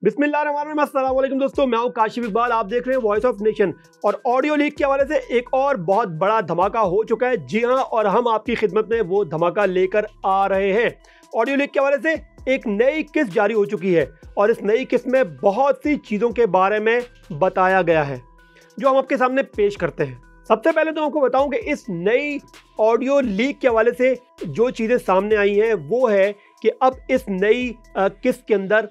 बिस्मिल्लाहिर्रहमानिर्रहीम, अस्सलाम वालेकुम दोस्तों, मैं हूं काशिफ इकबाल। आप देख रहे हैं वॉइस ऑफ नेशन। और ऑडियो लीक के हवाले से एक और बहुत बड़ा धमाका हो चुका है। जी हां, और हम आपकी खिदमत में वो धमाका लेकर आ रहे हैं। ऑडियो लीक के हवाले से एक नई किस्त जारी हो चुकी है और इस नई किस्त में बहुत सी चीज़ों के बारे में बताया गया है जो हम आपके सामने पेश करते हैं। सबसे पहले तो आपको बताऊं कि इस नई ऑडियो लीक के हवाले से जो चीज़ें सामने आई हैं वो है कि अब इस नई किस्त के अंदर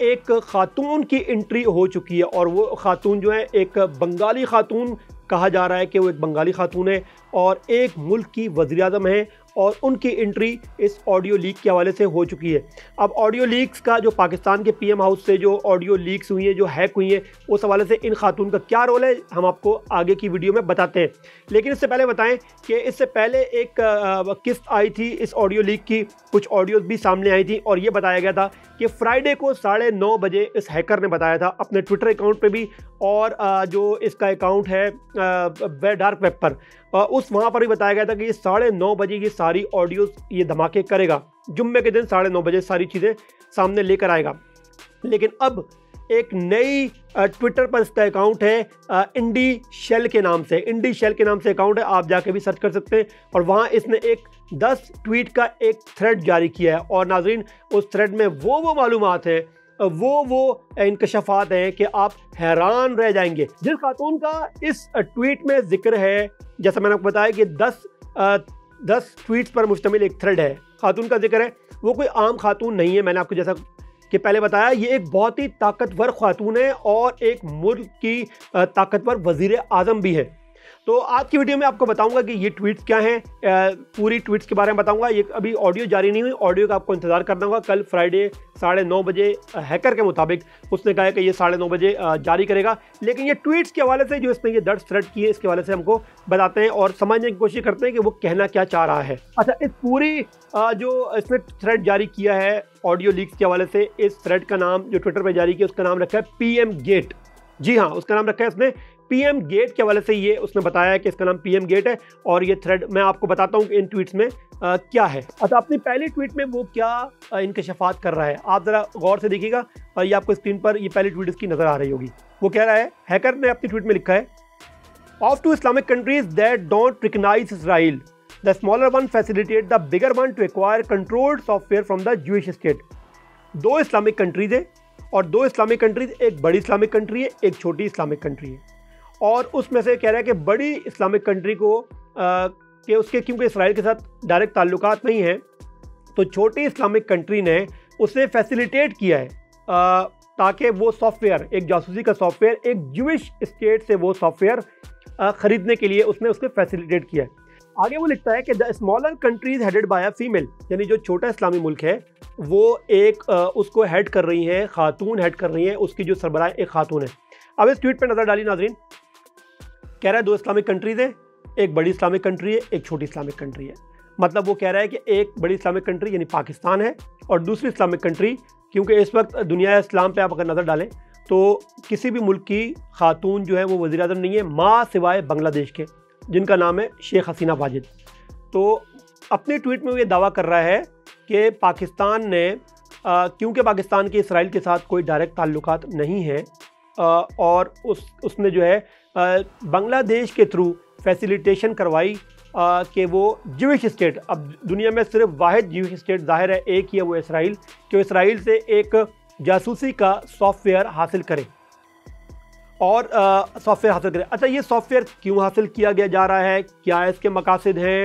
एक खातून की एंट्री हो चुकी है और वो खातून जो है एक बंगाली खातून कहा जा रहा है कि वो एक बंगाली खातून है और एक मुल्क की वज़ीर-ए-आज़म है और उनकी एंट्री इस ऑडियो लीक के हवाले से हो चुकी है। अब ऑडियो लीक्स का जो पाकिस्तान के पीएम हाउस से जो ऑडियो लीक्स हुई हैं, जो हैक हुई हैं, उस हवाले से इन खातून का क्या रोल है हम आपको आगे की वीडियो में बताते हैं। लेकिन इससे पहले बताएं कि इससे पहले एक किस्त आई थी इस ऑडियो लीक की, कुछ ऑडियोज़ भी सामने आई थी और ये बताया गया था कि फ्राइडे को 9:30 बजे इस हैकर ने बताया था अपने ट्विटर अकाउंट पे भी और जो इसका अकाउंट है डार्क वेब पर उस वहाँ पर भी बताया गया था कि ये 9:30 बजे ये सारी ऑडियोज़ ये धमाके करेगा। जुम्मे के दिन 9:30 बजे सारी चीज़ें सामने लेकर आएगा। लेकिन अब एक नई ट्विटर पर इसका अकाउंट है इंडी शेल के नाम से। इंडी शेल के नाम से अकाउंट है, आप जाके भी सर्च कर सकते हैं। और वहाँ इसने एक 10 ट्वीट का एक थ्रेड जारी किया है और नाज़रीन उस थ्रेड में वो मालूमात हैं, वो इंकशाफात हैं कि आप हैरान रह जाएंगे। जिस खातून का इस ट्वीट में जिक्र है, जैसा मैंने आपको बताया कि 10 ट्वीट्स पर मुश्तमिल एक थ्रेड है, खातून का जिक्र है, वो कोई आम खातून नहीं है। मैंने आपको जैसा कि पहले बताया ये एक बहुत ही ताकतवर खातून है और एक मुल्क की ताकतवर वज़ीर-ए-आज़म भी है। तो आज की वीडियो में आपको बताऊंगा कि ये ट्वीट्स क्या हैं, पूरी ट्वीट्स के बारे में बताऊंगा। ये अभी ऑडियो जारी नहीं हुई, ऑडियो का आपको इंतजार करना होगा। कल फ्राइडे 9:30 बजे हैकर के मुताबिक उसने कहा है कि ये 9:30 बजे जारी करेगा। लेकिन ये ट्वीट्स के हवाले से जो इसने ये 10 थ्रेड किए इसके हवाले से हमको बताते हैं और समझने की कोशिश करते हैं कि वो कहना क्या चाह रहा है। अच्छा, इस पूरी जो इसने थ्रेड जारी किया है ऑडियो लीक्स के हवाले से, इस थ्रेड का नाम जो ट्विटर पर जारी किया उसका नाम रखा है पीएम गेट। जी हाँ, उसका नाम रखा है उसने पीएम गेट के हवाले से। ये उसने बताया है कि इसका नाम पीएम गेट है और ये थ्रेड मैं आपको बताता हूँ कि इन ट्वीट्स में क्या है। अच्छा, अपनी पहली ट्वीट में वो क्या इंकशाफात कर रहा है आप ज़रा गौर से देखिएगा और ये आपको स्क्रीन पर ये पहली ट्वीट इसकी नज़र आ रही होगी। वो कह रहा है, हैकर ने अपनी ट्वीट में लिखा है, of two Islamic countries that don't recognise Israel, the smaller one facilitate the bigger one to acquire controlled software from the Jewish state. 2 Islamic countries है और 2 इस्लामिक कंट्रीज, एक बड़ी इस्लामिक कंट्री है, एक छोटी इस्लामिक कंट्री है। और उसमें से कह रहा है कि बड़ी इस्लामिक कंट्री को कि उसके क्योंकि इसराइल के साथ डायरेक्ट ताल्लुकात नहीं है, तो छोटी इस्लामिक कंट्री ने उसे फैसिलिटेट किया है ताकि वो सॉफ्टवेयर, एक जासूसी का सॉफ्टवेयर, एक ज्यूइश स्टेट से वो सॉफ्टवेयर ख़रीदने के लिए उसने उसको फैसिलिटेट किया है। आगे वो लिखता है कि the smaller countries headed by a female, यानी जो छोटा इस्लामी मुल्क है वो एक उसको हेड कर रही है, खातून हेड कर रही है, उसकी जो सरबराह एक खातून है। अब इस ट्वीट पर नज़र डाली नाजरीन, कह रहा है 2 इस्लामिक कंट्रीज़ है, एक बड़ी इस्लामिक कंट्री है, एक छोटी इस्लामिक कंट्री है। मतलब वो कह रहा है कि एक बड़ी इस्लामिक कंट्री यानी पाकिस्तान है और दूसरी इस्लामिक कंट्री, क्योंकि इस वक्त दुनिया इस्लाम पे आप अगर नज़र डालें तो किसी भी मुल्क की खातून जो है वो वज़ीर-ए-आज़म नहीं है, माँ सिवाय बांग्लादेश के, जिनका नाम है शेख हसीना वाजिद। तो अपनी ट्वीट में वो ये दावा कर रहा है कि पाकिस्तान ने क्योंकि पाकिस्तान के इसराइल के साथ कोई डायरेक्ट ताल्लुकात नहीं है और उसने जो है बांग्लादेश के थ्रू फैसिलिटेशन करवाई कि वो ज्यूइश स्टेट, अब दुनिया में सिर्फ वाहिद ज्यूइश स्टेट ज़ाहिर है एक ही है, वो इसराइल, कि इसराइल से एक जासूसी का सॉफ्टवेयर हासिल करे और सॉफ्टवेयर हासिल करे। अच्छा, ये सॉफ्टवेयर क्यों हासिल किया गया जा रहा है, क्या इसके मकासद हैं,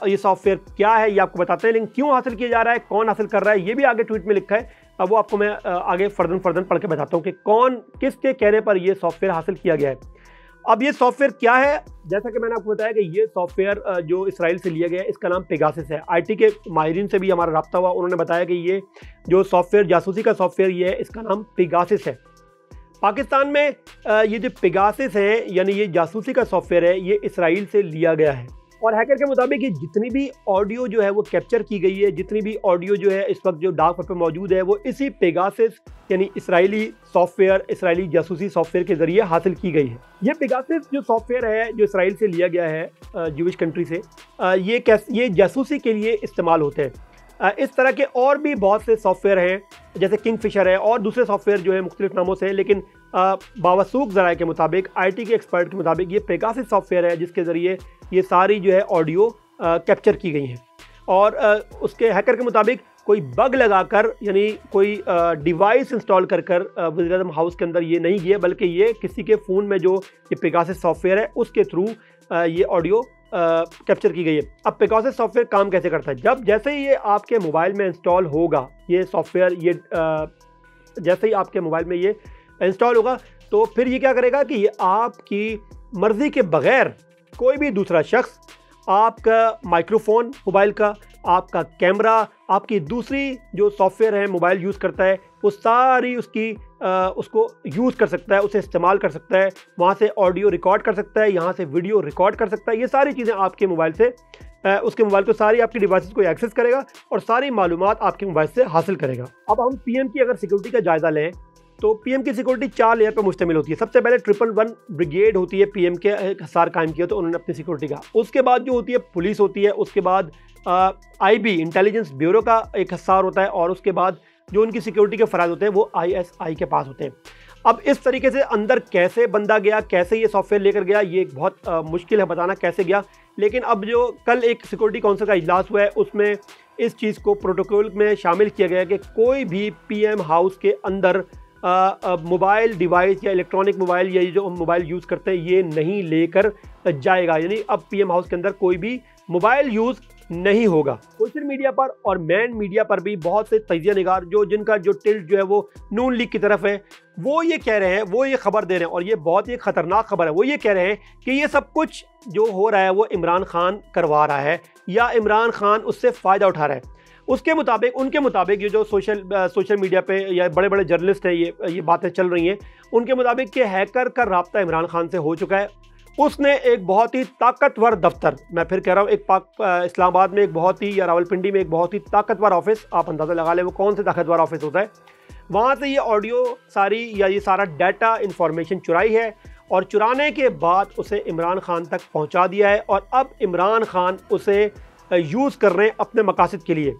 ये सॉफ्टवेयर क्या है ये आपको बताते हैं, लेकिन क्यों हासिल किया जा रहा है, कौन हासिल कर रहा है, ये भी आगे ट्वीट में लिखा है। अब वो आपको मैं आगे फर्दन पढ़ के बताता हूँ कि कौन किसके कहने पर ये सॉफ्टवेयर हासिल किया गया है। अब ये सॉफ्टवेयर क्या है, जैसा कि मैंने आपको बताया कि ये सॉफ्टवेयर जो इसराइल से लिया गया है इसका नाम पेगासस है। आईटी के माहिरीन से भी हमारा रब्ता हुआ, उन्होंने बताया कि ये जो सॉफ्टवेयर जासूसी का सॉफ्टवेयर ये है, इसका नाम पेगासस है। पाकिस्तान में ये जो पेगासस है यानी ये जासूसी का सॉफ्टवेयर है, ये इसराइल से लिया गया है और हैकर के मुताबिक ये जितनी भी ऑडियो जो है वो कैप्चर की गई है, जितनी भी ऑडियो जो है इस वक्त जो डार्क वेब पे मौजूद है, वो इसी पेगासस यानी इसराइली सॉफ्टवेयर, इसराइली जासूसी सॉफ्टवेयर के ज़रिए हासिल की गई है। ये पेगासस जो सॉफ्टवेयर है जो इसराइल से लिया गया है ज्यूइश कंट्री से, ये जासूसी के लिए इस्तेमाल होते हैं। इस तरह के और भी बहुत से सॉफ्टवेयर हैं जैसे किंगफिशर है और दूसरे सॉफ्टवेयर जो है मुख्तलिफ नामों से, लेकिन बावसूख ज़राए के मुताबिक, IT के एक्सपर्ट के मुताबिक ये पेगासस सॉफ्टवेयर है जिसके ज़रिए ये सारी जो है ऑडियो कैप्चर की गई हैं। और उसके हैकर के मुताबिक कोई बग लगाकर, यानी कोई डिवाइस इंस्टॉल कर वज़ीर-ए-आज़म हाउस के अंदर ये नहीं गया, बल्कि ये किसी के फ़ोन में जो ये पेगासस सॉफ्टवेयर है उसके थ्रू ये ऑडियो कैप्चर की गई है। अब पेगासस सॉफ्टवेयर काम कैसे करता है? जब जैसे ही ये आपके मोबाइल में इंस्टॉल होगा ये सॉफ्टवेयर, ये जैसे ही आपके मोबाइल में ये इंस्टॉल होगा तो फिर ये क्या करेगा कि ये आपकी मर्ज़ी के बग़ैर कोई भी दूसरा शख्स आपका माइक्रोफोन मोबाइल का, आपका कैमरा, आपकी दूसरी जो सॉफ्टवेयर है मोबाइल यूज़ करता है, वो सारी उसको यूज़ कर सकता है, उसे इस्तेमाल कर सकता है, वहाँ से ऑडियो रिकॉर्ड कर सकता है, यहाँ से वीडियो रिकॉर्ड कर सकता है। ये सारी चीज़ें आपके मोबाइल से उसके मोबाइल को सारी आपकी डिवाइसेस को एक्सेस करेगा और सारी मालूमात आपके मोबाइल से हासिल करेगा। अब हम PM की अगर सिक्योरिटी का जायज़ा लें तो PM की सिक्योरिटी 4 लेयर पर मुश्तमिल होती है। सबसे पहले 111 ब्रिगेड होती है, PM के हिसार कायम किया तो उन्होंने अपनी सिक्योरिटी का। उसके बाद जो होती है पुलिस होती है, उसके बाद IB इंटेलिजेंस ब्यूरो का एक हिसार होता है, और उसके बाद जो उनकी सिक्योरिटी के फ़राज़ होते हैं वो ISI के पास होते हैं। अब इस तरीके से अंदर कैसे बंदा गया, कैसे ये सॉफ्टवेयर लेकर गया, ये एक बहुत मुश्किल है बताना कैसे गया। लेकिन अब जो कल एक सिक्योरिटी काउंसिल का इजलास हुआ है उसमें इस चीज़ को प्रोटोकॉल में शामिल किया गया कि कोई भी PM हाउस के अंदर मोबाइल डिवाइस या इलेक्ट्रॉनिक मोबाइल या जो हम मोबाइल यूज़ करते हैं ये नहीं लेकर जाएगा। यानी अब PM हाउस के अंदर कोई भी मोबाइल यूज़ नहीं होगा। सोशल मीडिया पर और मैन मीडिया पर भी बहुत से तजिया निगार जिनका जो टिल्ट जो है वो नून लीग की तरफ है, वो ये कह रहे हैं, वो ये खबर दे रहे हैं, और ये बहुत ही ख़तरनाक खबर है। वो ये कह रहे हैं कि ये सब कुछ जो हो रहा है वो इमरान खान करवा रहा है या इमरान खान उससे फ़ायदा उठा रहा है। उसके मुताबिक, उनके मुताबिक ये जो सोशल मीडिया पे या बड़े बड़े जर्नलिस्ट हैं ये बातें चल रही हैं, उनके मुताबिक कि हैकर का रब्ता इमरान खान से हो चुका है। उसने एक बहुत ही ताकतवर दफ्तर, मैं फिर कह रहा हूँ, एक इस्लामाबाद में एक बहुत ही, या रावलपिंडी में एक बहुत ही ताकतवर ऑफिस, आप अंदाज़ा लगा लें वो कौन से ताकतवर ऑफिस होता है, वहाँ से ये ऑडियो सारी या ये सारा डाटा इंफॉर्मेशन चुराई है, और चुराने के बाद उसे इमरान खान तक पहुँचा दिया है, और अब इमरान खान उसे यूज़ कर रहे हैं अपने मकासद के लिए।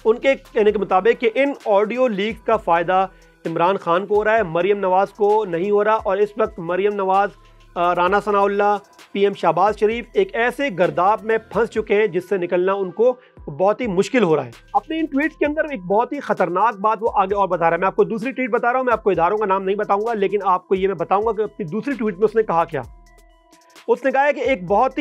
उनके कहने के मुताबिक कि इन ऑडियो लीक का फ़ायदा इमरान खान को हो रहा है, मरीम नवाज़ को नहीं हो रहा। और इस वक्त मरीम नवाज़, राना सनाउल्लाह, PM शहबाज शरीफ एक ऐसे गर्दाब में फंस चुके हैं जिससे निकलना उनको बहुत ही मुश्किल हो रहा है। अपने इन ट्वीट्स के अंदर एक बहुत ही ख़तरनाक बात वो आगे और बता रहा है। मैं आपको दूसरी ट्वीट बता रहा हूँ, मैं आपको इदारों का नाम नहीं बताऊँगा, लेकिन आपको ये मैं बताऊँगा कि अपनी दूसरी ट्वीट में उसने कहा क्या। उसने कहा है कि एक बहुत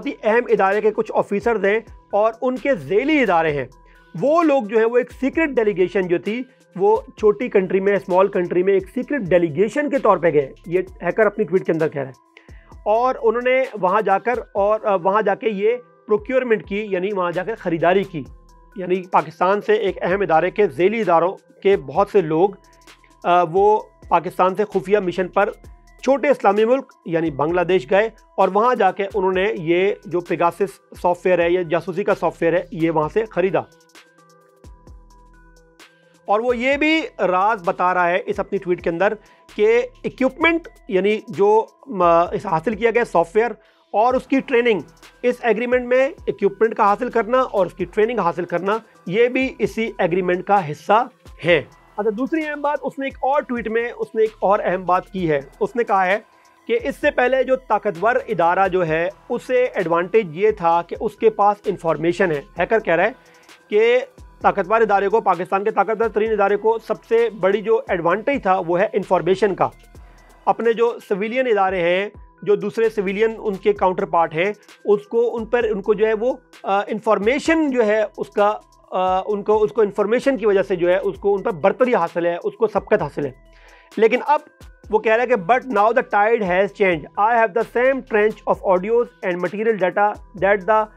ही अहम इदारे के कुछ ऑफिसर्स हैं और उनके ज़ेली इदारे हैं, वो लोग जो है वो एक सीक्रेट डेलीगेशन जो थी वो छोटी कंट्री में, स्मॉल कंट्री में एक सीक्रेट डेलीगेशन के तौर पे गए, ये हैकर अपनी ट्वीट के अंदर कह रहा है। और उन्होंने वहाँ जाके ये प्रोक्योरमेंट की, यानी वहाँ जाकर ख़रीदारी की, यानी पाकिस्तान से एक अहम इदारे के ज़ेली इदारों के बहुत से लोग वो पाकिस्तान से खुफिया मिशन पर छोटे इस्लामी मुल्क यानी बांग्लादेश गए, और वहाँ जाके उन्होंने ये जो पेगासस सॉफ्टवेयर है, ये जासूसी का सॉफ्टवेयर है, ये वहाँ से ख़रीदा। और वो ये भी राज बता रहा है इस अपनी ट्वीट के अंदर कि इक्विपमेंट, यानी जो इस हासिल किया गया सॉफ्टवेयर और उसकी ट्रेनिंग, इस एग्रीमेंट में इक्विपमेंट का हासिल करना और उसकी ट्रेनिंग हासिल करना, ये भी इसी एग्रीमेंट का हिस्सा है। अच्छा, दूसरी अहम बात, उसने एक और ट्वीट में उसने एक और अहम बात की है। उसने कहा है कि इससे पहले जो ताकतवर इदारा जो है उसे एडवांटेज ये था कि उसके पास इंफॉर्मेशन है। हैकर कह रहा है कि ताकतवर इदारे को, पाकिस्तान के ताकतवर तरीन इदारे को सबसे बड़ी जो एडवांटेज था वो है इंफॉर्मेशन का। अपने जो सिविलियन इदारे हैं, जो दूसरे सिविलियन उनके काउंटर पार्ट हैं, उनको जो है वो इंफॉर्मेशन जो है उसका उसको इंफॉर्मेशन की वजह से जो है उसको उन पर बर्तरी हासिल है, उसको सबकत हासिल है। लेकिन अब वो कह रहा है कि but now the tide has change, I have the same trench of audios and material data that the,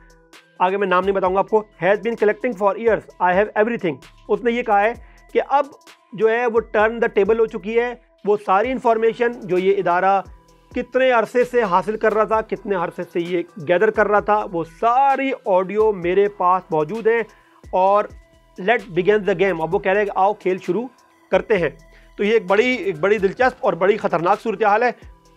आगे मैं नाम नहीं बताऊंगा आपको, has been collecting for years, I have everything. उसने ये कहा है कि अब जो है वो टर्न द टेबल हो चुकी है, वो सारी इंफॉर्मेशन जो ये इदारा कितने अरसे से हासिल कर रहा था, कितने अरसे से ये गैदर कर रहा था, वो सारी ऑडियो मेरे पास मौजूद है, और लेट बिगिन द गेम। अब वो कह रहे हैं कि आओ खेल शुरू करते हैं। तो ये एक बड़ी दिलचस्प और बड़ी ख़तरनाक सूरत हाल है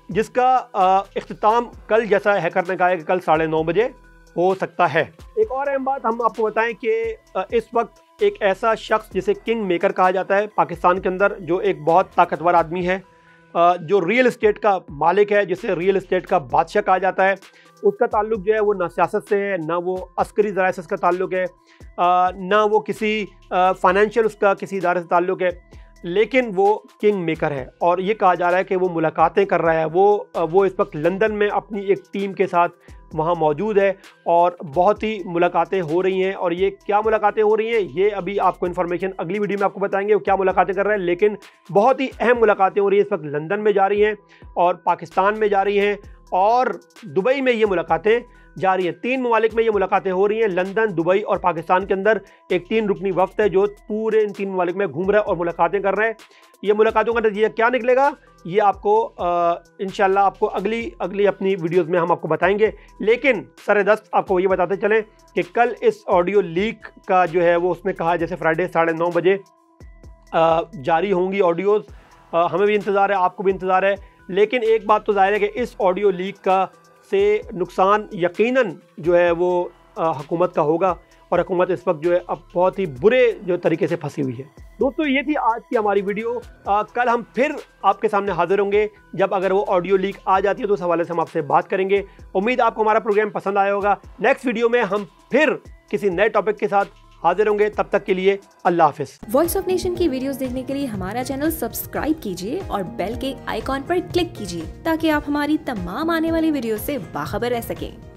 जिसका इख्तिताम कल, जैसा हैकर ने कहा है कि कल 9:30 बजे हो सकता है। एक और अहम बात हम आपको बताएं कि इस वक्त एक ऐसा शख्स जिसे किंग मेकर कहा जाता है पाकिस्तान के अंदर, जो एक बहुत ताकतवर आदमी है, जो रियल इस्टेट का मालिक है, जिसे रियल इस्टेट का बादशाह कहा जाता है, उसका ताल्लुक जो है वो ना सियासत से है, ना वो अस्करी ज़राए से उसका ताल्लुक है, ना वो किसी फाइनेंशियल उसका किसी इदारे से ताल्लुक है, लेकिन वो किंग मेकर है। और ये कहा जा रहा है कि वो मुलाकातें कर रहा है। वो इस वक्त लंदन में अपनी एक टीम के साथ वहाँ मौजूद है और बहुत ही मुलाकातें हो रही हैं। और ये क्या मुलाकातें हो रही हैं, ये अभी आपको इन्फॉर्मेशन अगली वीडियो में आपको बताएंगे वो क्या मुलाकातें कर रहे हैं। लेकिन बहुत ही अहम मुलाकातें हो रही हैं इस वक्त, लंदन में जा रही हैं और पाकिस्तान में जा रही हैं और दुबई में ये मुलाकातें जा रही हैं। 3 ममालिक में ये मुलाकातें हो रही हैं, लंदन, दुबई और पाकिस्तान के अंदर एक 3 रुकनी वफ्द है जो पूरे इन 3 ममालिक में घूम रहा है और मुलाकातें कर रहे हैं। ये मुलाकातों का नतीजा क्या निकलेगा, ये आपको इंशाल्लाह आपको अगली अपनी वीडियोज़ में हम आपको बताएंगे। लेकिन सरदस्त आपको ये बताते चलें कि कल इस ऑडियो लीक का जो है वो उसने कहा जैसे फ्राइडे 9:30 बजे जारी होंगी ऑडियोज़। हमें भी इंतज़ार है, आपको भी इंतज़ार है। लेकिन एक बात तो ज़ाहिर है कि इस ऑडियो लीक का से नुकसान यकीनन जो है वो हुकूमत का होगा और हुकूमत इस वक्त जो है अब बहुत ही बुरे जो तरीके से फंसी हुई है। दोस्तों ये थी आज की हमारी वीडियो। कल हम फिर आपके सामने हाजिर होंगे जब अगर वो ऑडियो लीक आ जाती है तो उस हवाले से हम आपसे बात करेंगे। उम्मीद आपको हमारा प्रोग्राम पसंद आया होगा। नेक्स्ट वीडियो में हम फिर किसी नए टॉपिक के साथ हाजिर होंगे। तब तक के लिए अल्लाह हाफिज। वॉइस ऑफ नेशन की वीडियोस देखने के लिए हमारा चैनल सब्सक्राइब कीजिए और बेल के आइकॉन पर क्लिक कीजिए ताकि आप हमारी तमाम आने वाली वीडियो से बाखबर रह सकें।